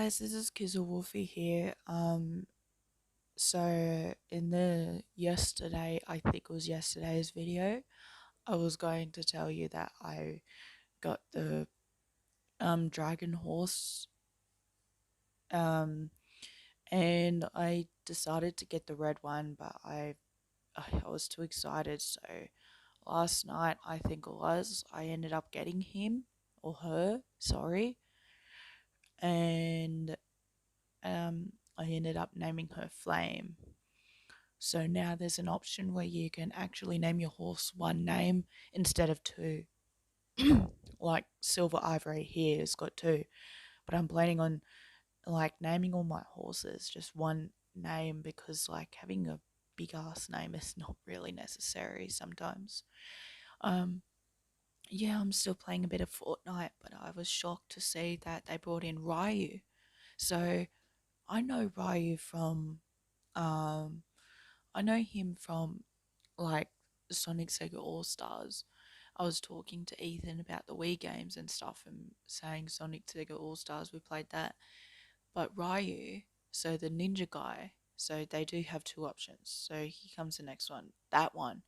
guys, this is Kizzle Wolfie here. So in the yesterday, I think it was yesterday's video, I was going to tell you that I got the dragon horse um and I decided to get the red one, but I was too excited, so last night I think it was, I ended up getting him or her, sorry, and I ended up naming her Flame. So now there's an option where you can actually name your horse one name instead of two. Like Silver Ivory here has got two, but I'm planning on like naming all my horses just one name because like having a big ass name is not really necessary sometimes. Um, yeah, I'm still playing a bit of Fortnite, but I was shocked to see that they brought in Ryu. So I know Ryu from um I know him from like Sonic Sega All Stars. I was talking to Ethan about the Wii games and stuff and saying Sonic Sega All Stars, we played that. But Ryu, so the ninja guy, so they do have two options. So here comes the next one. That one.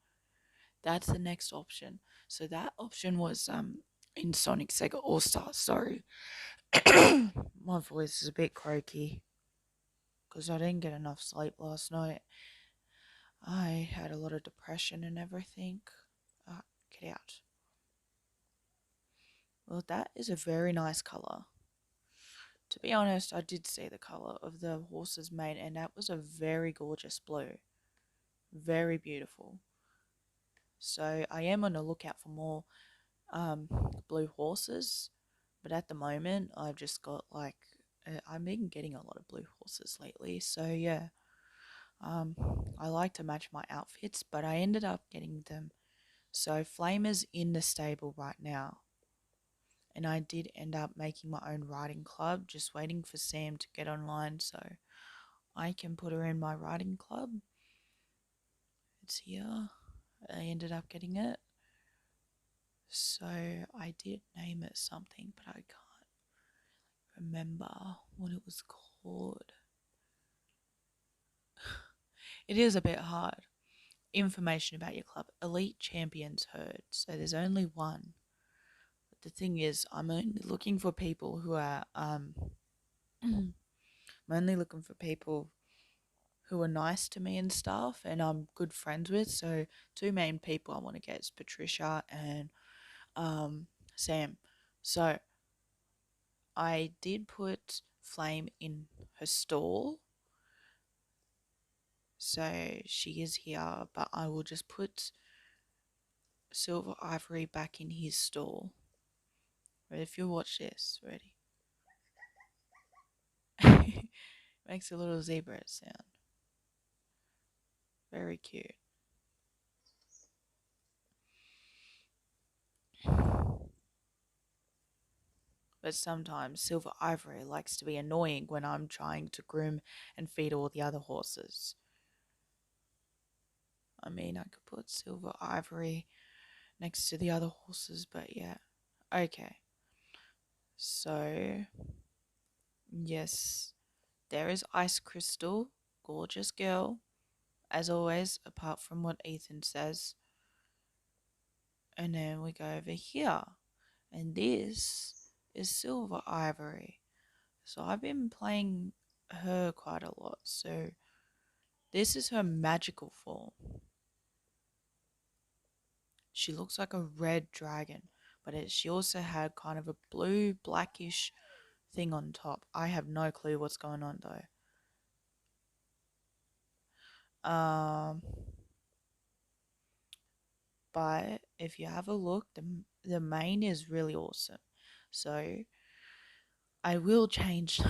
That's the next option. So that option was in Sonic Sega All Stars. Sorry. My voice is a bit croaky because I didn't get enough sleep last night. I had a lot of depression and everything. Get out. Well, that is a very nice colour. To be honest, I did see the colour of the horse's mane, and that was a very gorgeous blue. Very beautiful. So I am on the lookout for more um, blue horses, but at the moment I've just got like I've been getting a lot of blue horses lately. So yeah, um, I like to match my outfits, but I ended up getting them. So Flame is in the stable right now. And I did end up making my own riding club, just waiting for Sam to get online so I can put her in my riding club. It's here. I ended up getting it. So I did name it something, but I can't remember what it was called. It is a bit hard. Information about your club. Elite Champions Herd. So there's only one. But the thing is, I'm only looking for people who are I'm only looking for people who are nice to me and stuff and I'm good friends with. So two main people I want to get is Patricia and Sam. So I did put Flame in her stall. So she is here, but I will just put Silver Ivory back in his stall. Right, if you watch this, ready? Makes a little zebra sound. Very cute. But sometimes Silver Ivory likes to be annoying when I'm trying to groom and feed all the other horses. I mean, I could put Silver Ivory next to the other horses, but yeah. Okay. So, yes, there is Ice Crystal, gorgeous girl, as always, apart from what Ethan says. And then we go over here, and this is Silver Ivory. So I've been playing her quite a lot. So this is her magical form. She looks like a red dragon, but she also had kind of a blue, blackish thing on top. I have no clue what's going on though. But if you have a look, the mane is really awesome. So I will change.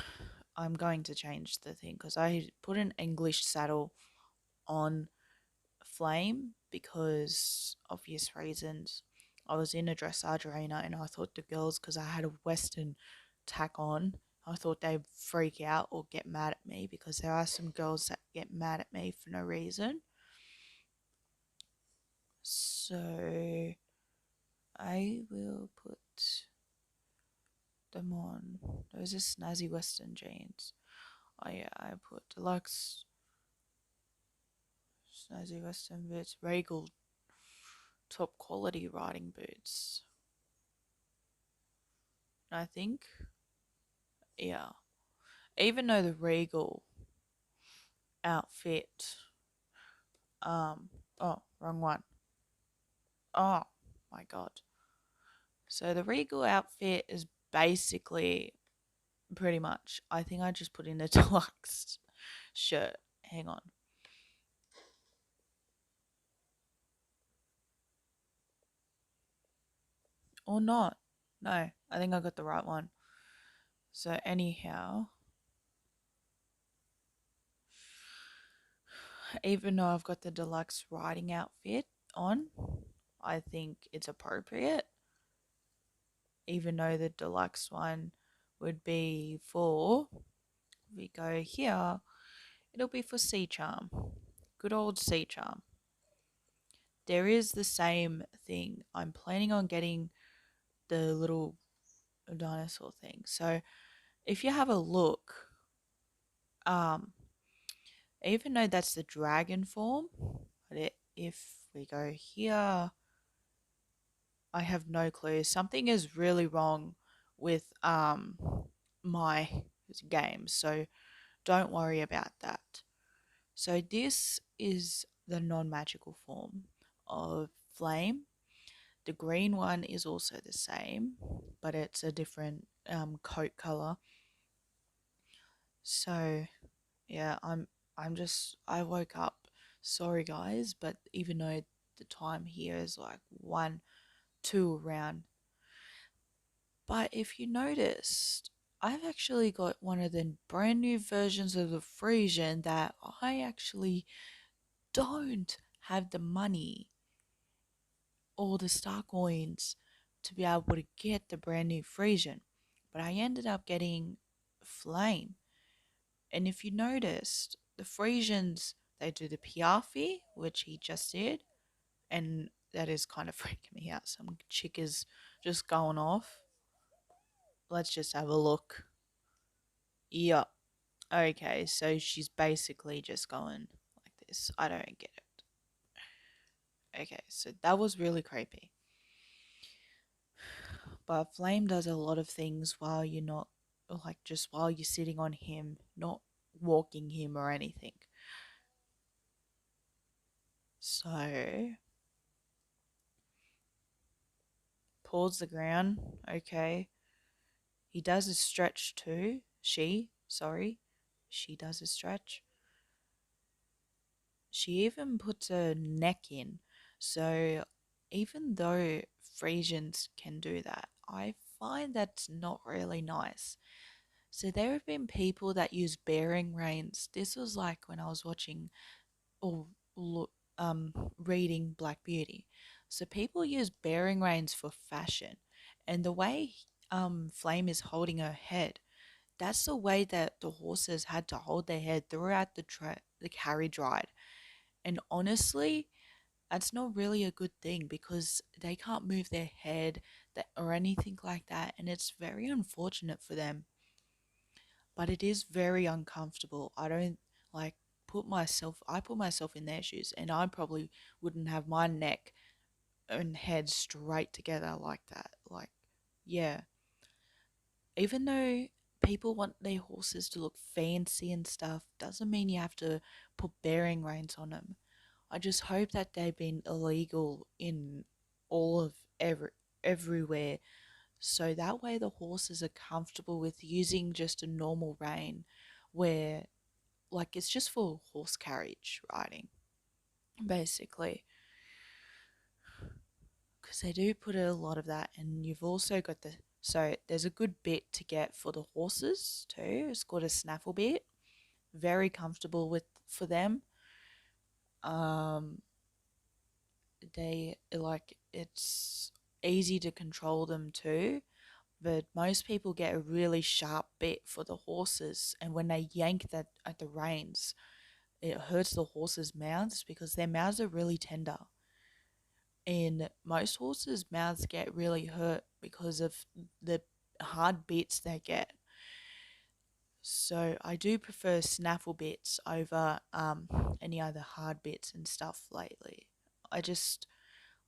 I'm going to change the thing because I put an English saddle on Flame because obvious reasons. I was in a dressage arena and I thought the girls, because I had a Western tack on, I thought they'd freak out or get mad at me because there are some girls that get mad at me for no reason. So I will put them on. Those are snazzy Western jeans. Oh yeah, I put deluxe snazzy Western boots, Regal top quality riding boots. I think, yeah. Even though the Regal outfit, um, oh, wrong one. Oh my god. So the Regal outfit is basically pretty much. I think I just put in a deluxe shirt. Hang on. Or not. No, I think I got the right one. So anyhow, even though I've got the deluxe riding outfit on, I think it's appropriate. Even though the deluxe one would be for, if we go here, it'll be for Sea Charm. Good old Sea Charm. There is the same thing. I'm planning on getting the little dinosaur thing. So if you have a look, um, even though that's the dragon form, but if we go here, I have no clue. Something is really wrong with my game, so don't worry about that. So this is the non-magical form of flame. The green one is also the same, but it's a different coat color. So yeah, I woke up. Sorry guys, but even though the time here is like 1, 2 around, but if you noticed, I've actually got one of the brand new versions of the Frisian that I actually don't have the money or the star coins to be able to get the brand new Frisian. But I ended up getting Flame. And if you noticed, the Frisians, they do the Piaffi, which he just did, and that is kind of freaking me out. Some chick is just going off. Let's just have a look. Yeah. Okay, so she's basically just going like this. I don't get it. Okay, so that was really creepy. But Flame does a lot of things while you're not, like, just while you're sitting on him, not walking him or anything. So, pulls the ground. Okay. He does a stretch too. She does a stretch. She even puts a neck in. So, even though Frisians can do that, I find that's not really nice. So there have been people that use bearing reins. This was like when I was watching or reading Black Beauty. So people use bearing reins for fashion, and the way Flame is holding her head, that's the way that the horses had to hold their head throughout the carriage ride. And honestly, that's not really a good thing because they can't move their head or anything like that, and it's very unfortunate for them, but it is very uncomfortable. I don't like I put myself in their shoes and I probably wouldn't have my neck and head straight together like that. Like, yeah. Even though people want their horses to look fancy and stuff, doesn't mean you have to put bearing reins on them. I just hope that they've been illegal in all of everywhere, so that way the horses are comfortable with using just a normal rein where, like, it's just for horse carriage riding basically, because they do put a lot of that. And you've also got so there's a good bit to get for the horses too. It's called a snaffle bit, very comfortable with for them. um they like, it's easy to control them too, but most people get a really sharp bit for the horses, and when they yank that at the reins, it hurts the horses' mouths because their mouths are really tender. And most horses' mouths get really hurt because of the hard bits they get. So I do prefer snaffle bits over any other hard bits and stuff lately. I just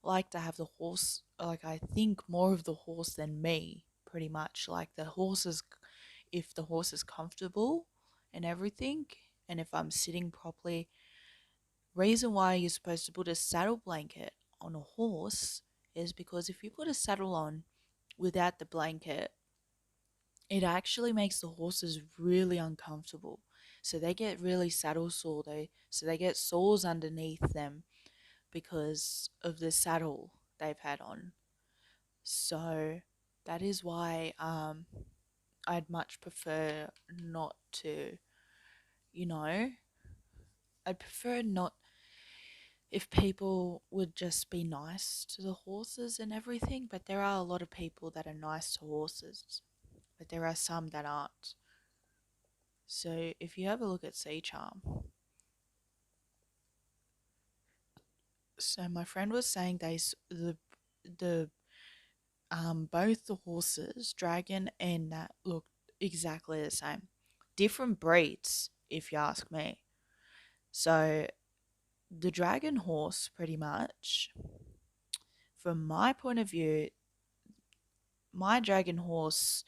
like to have the horse, like I think more of the horse than me, pretty much. Like the horse is, if the horse is comfortable and everything, and if I'm sitting properly, reason why you're supposed to put a saddle blanket on a horse is because if you put a saddle on without the blanket, it actually makes the horses really uncomfortable. So they get really saddle sore. They get sores underneath them because of the saddle they've had on. So that is why I'd much prefer not to, you know, I'd prefer not, if people would just be nice to the horses and everything, but there are a lot of people that are nice to horses, but there are some that aren't. So if you have a look at Sea Charm, so my friend was saying the both the horses, Dragon and Nat, look exactly the same. Different breeds, if you ask me. So the Dragon horse, pretty much, from my point of view, my Dragon horse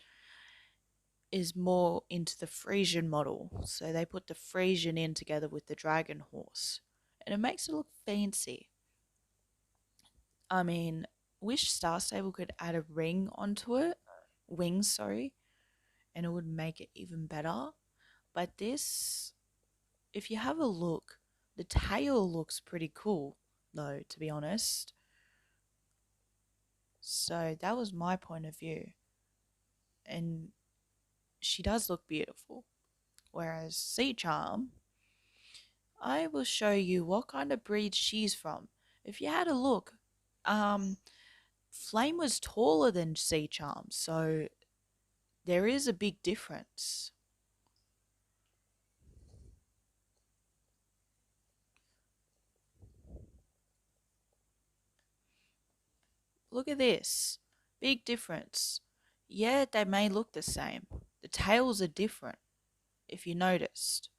is more into the Frisian model. So they put the Frisian in together with the Dragon horse, and it makes it look fancy. I mean, wish Star Stable could add a ring onto it, wings, sorry, and it would make it even better. But this, if you have a look, the tail looks pretty cool, though, to be honest. So that was my point of view. And she does look beautiful. Whereas Sea Charm, I will show you what kind of breed she's from. If you had a look, um, Flame was taller than Sea Charm, so there is a big difference. Look at this. Big difference. Yeah, they may look the same. The tails are different, if you noticed.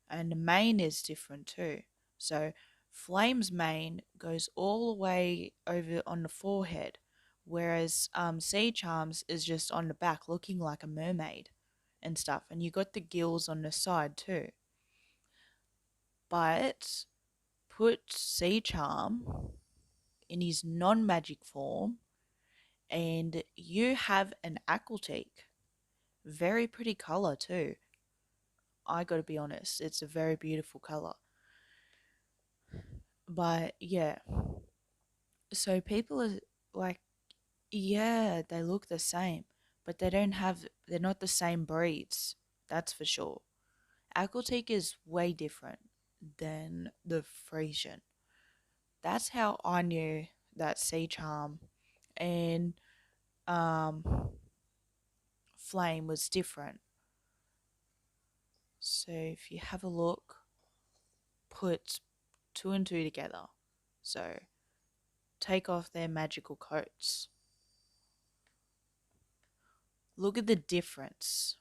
And the mane is different too. So Flame's mane goes all the way over on the forehead, whereas Sea Charms is just on the back looking like a mermaid and stuff. And you got the gills on the side too. But put Sea Charm in his non magic form, and you have an Aquatique. Very pretty color too. I gotta be honest, it's a very beautiful color. But yeah, so people are like, yeah, they look the same, but they're not the same breeds. That's for sure. Aquatique is way different than the Frisian. That's how I knew that Sea Charm and um, Flame was different. So if you have a look, put two and two together. So take off their magical coats. Look at the difference.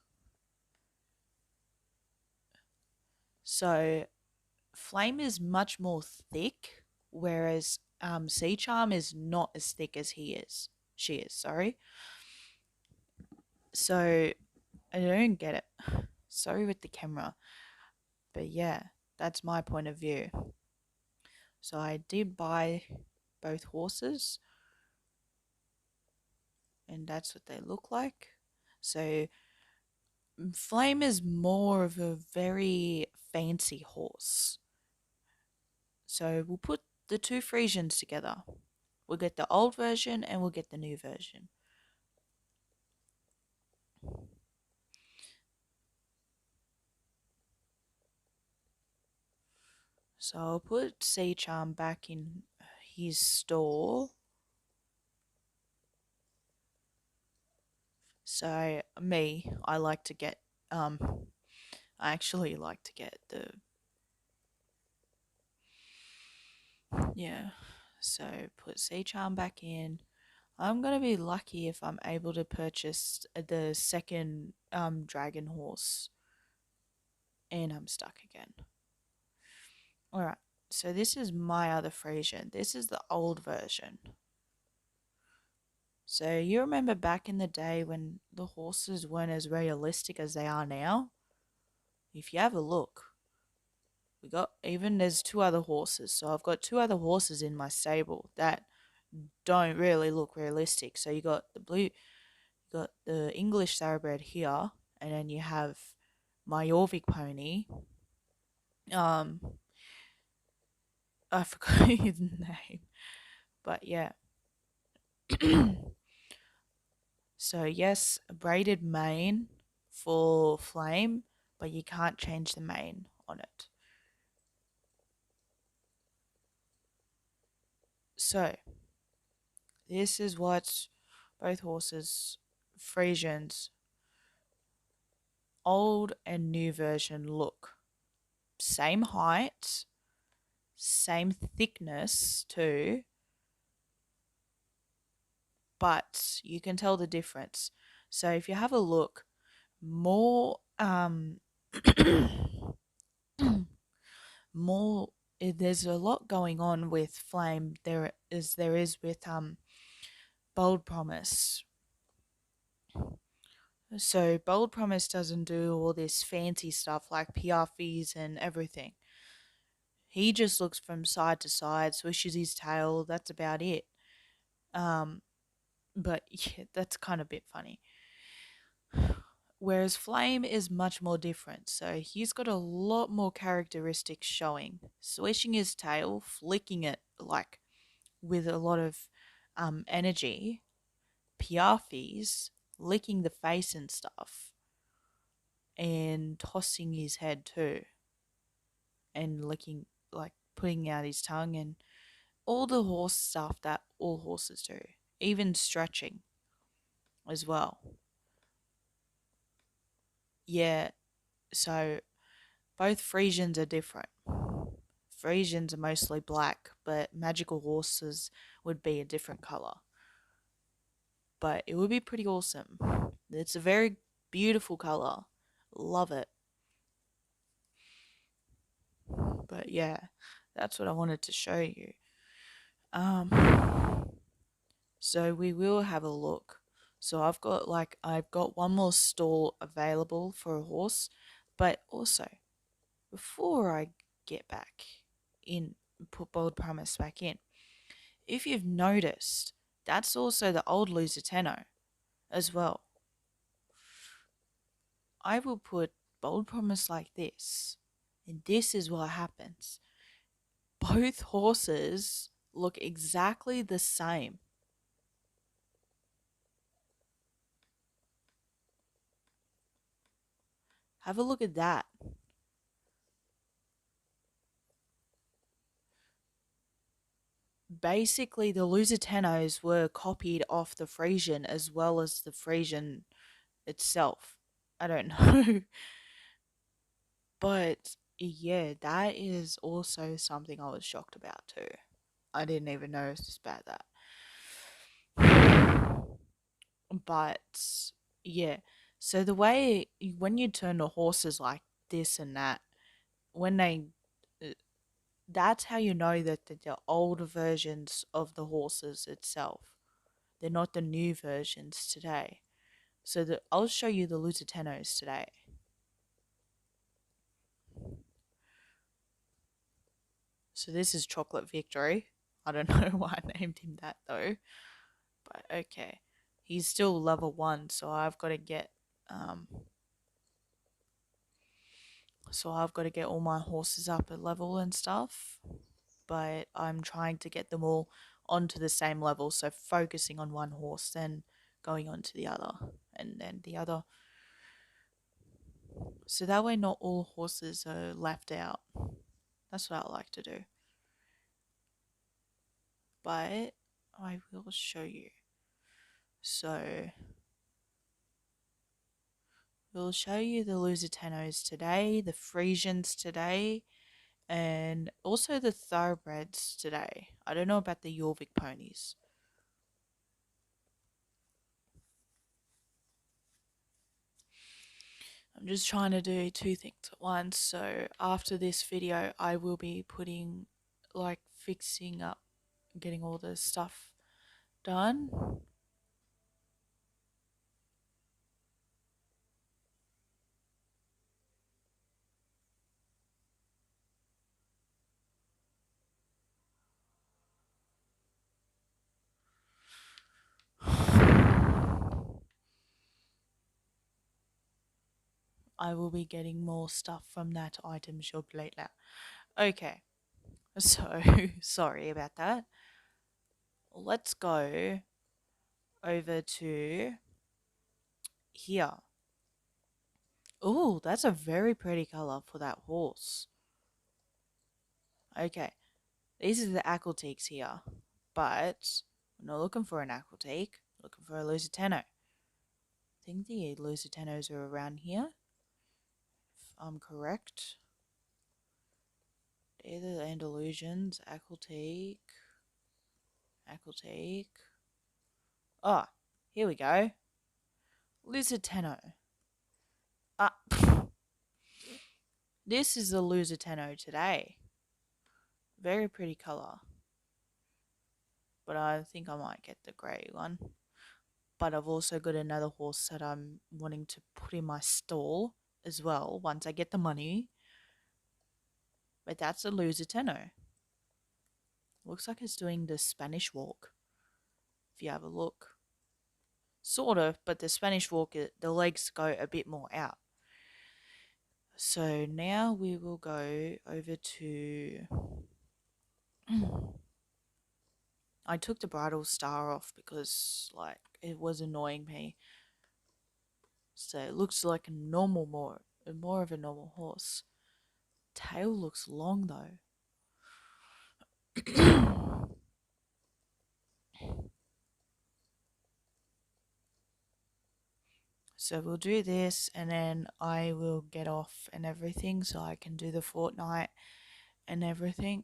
So Flame is much more thick, whereas Sea Charm is not as thick as he is. She is, sorry. So I don't get it. Sorry with the camera. But yeah, that's my point of view. So I did buy both horses, and that's what they look like. So Flame is more of a very fancy horse. So we'll put the two Frisians together. We'll get the old version and we'll get the new version. So I'll put Sea Charm back in his store. So I like to get I actually like to get the, yeah. So put Sea Charm back in. I'm gonna be lucky if I'm able to purchase the second dragon horse, and I'm stuck again. All right. So this is my other Frisian. This is the old version. So you remember back in the day when the horses weren't as realistic as they are now? If you have a look, we got even there's two other horses. So I've got two other horses in my stable that don't really look realistic. So you got you got the English thoroughbred here, and then you have my Yorvik pony. Um, I forgot his name, but yeah. So yes, a braided mane for flame, but you can't change the mane on it. So this is what both horses, Frisians, old and new version look. Same height, same thickness too, but you can tell the difference. So if you have a look, more more there's a lot going on with Flame there is with Bold Promise. So Bold Promise doesn't do all this fancy stuff like PRVs and everything. He just looks from side to side, swishes his tail, that's about it. Um but yeah, that's kind of a bit funny. Whereas Flame is much more different. So he's got a lot more characteristics showing. Swishing his tail, flicking it like with a lot of energy, Piafis, licking the face and stuff, and tossing his head too, and licking, like putting out his tongue, and all the horse stuff that all horses do, even stretching as well. Yeah, so both Frisians are different. Frisians are mostly black, but magical horses would be a different color. But it would be pretty awesome. It's a very beautiful color. Love it. But yeah, that's what I wanted to show you. Um, so we will have a look. So I've got one more stall available for a horse, but also before I get back in, put Bold Promise back in. If you've noticed, that's also the old Lusitano as well. I will put Bold Promise like this, and this is what happens. Both horses look exactly the same. Have a look at that. Basically, the Lusitanos were copied off the Frisian as well as the Frisian itself. I don't know. But yeah, that is also something I was shocked about too. I didn't even notice about that. But yeah, so the way when you turn the horses like this and that, when they, uh, that's how you know that they're older versions of the horses itself. They're not the new versions today. So I'll show you the Lusitanos today. So this is Chocolate Victory. I don't know why I named him that though. But okay. He's still level 1, so I've got to get all my horses up a level and stuff. But I'm trying to get them all onto the same level, so focusing on one horse, then going on to the other, and then the other. So that way, not all horses are left out. That's what I like to do. But I will show you. So we'll show you the Lusitanos today, the Frisians today, and also the thoroughbreds today. I don't know about the Yorvik ponies. I'm just trying to do two things at once. So after this video, I will be putting, like, fixing up, getting all the stuff done. I will be getting more stuff from that item shop later. Okay, so sorry about that. Let's go over to here. Oh, that's a very pretty color for that horse. Okay, these are the aquatiques here, but we're not looking for an aquatique, looking for a Lusitano. I think the Lusitanos are around here, if I'm correct. They're the Andalusians, aquatique. Oh, here we go. Lusitano. Ah, this is the Lusitano today. Very pretty color. But I think I might get the grey one. But I've also got another horse that I'm wanting to put in my stall as well once I get the money. But that's a Lusitano. Looks like it's doing the Spanish walk. If you have a look. Sort of, but the Spanish walk, the legs go a bit more out. So now we will go over to... I took the bridle star off because, like, it was annoying me. So it looks like a normal, more of a normal horse. Tail looks long though. So we'll do this and then I will get off and everything so I can do the fortnight and everything.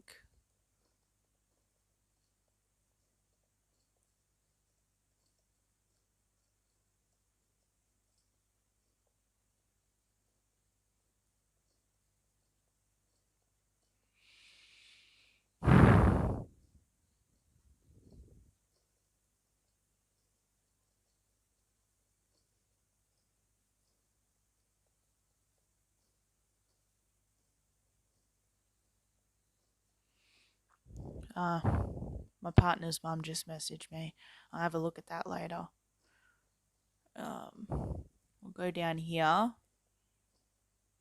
My partner's mum just messaged me. I'll have a look at that later. We'll go down here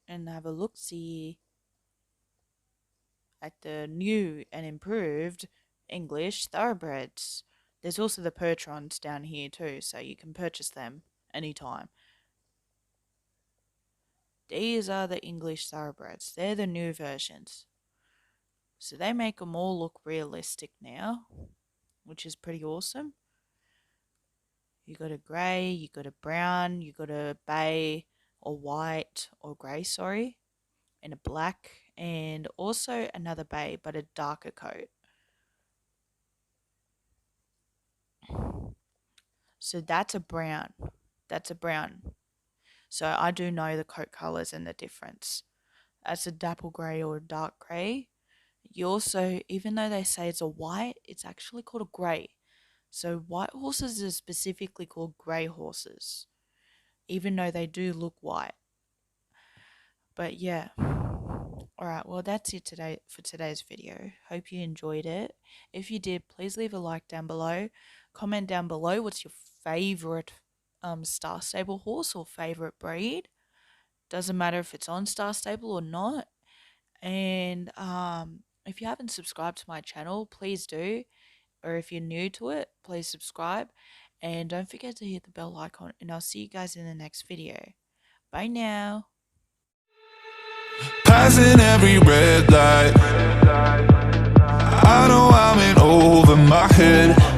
and have a look-see at the new and improved English thoroughbreds. There's also the Percherons down here too, so you can purchase them anytime. These are the English thoroughbreds. They're the new versions. So they make them all look realistic now, which is pretty awesome. You got a grey, you got a brown, you got a bay or white or grey, sorry, and a black, and also another bay but a darker coat. So that's a brown. So I do know the coat colours and the difference. That's a dapple grey or a dark grey. You also, even though they say it's a white, it's actually called a grey. So white horses are specifically called grey horses, even though they do look white. But yeah. Alright, well that's it for today's video. Hope you enjoyed it. If you did, please leave a like down below. Comment down below what's your favourite Star Stable horse or favourite breed. Doesn't matter if it's on Star Stable or not. And if you haven't subscribed to my channel, please do. Or if you're new to it, please subscribe. And don't forget to hit the bell icon. And I'll see you guys in the next video. Bye now. Passing every red light, I know I'm in over my head.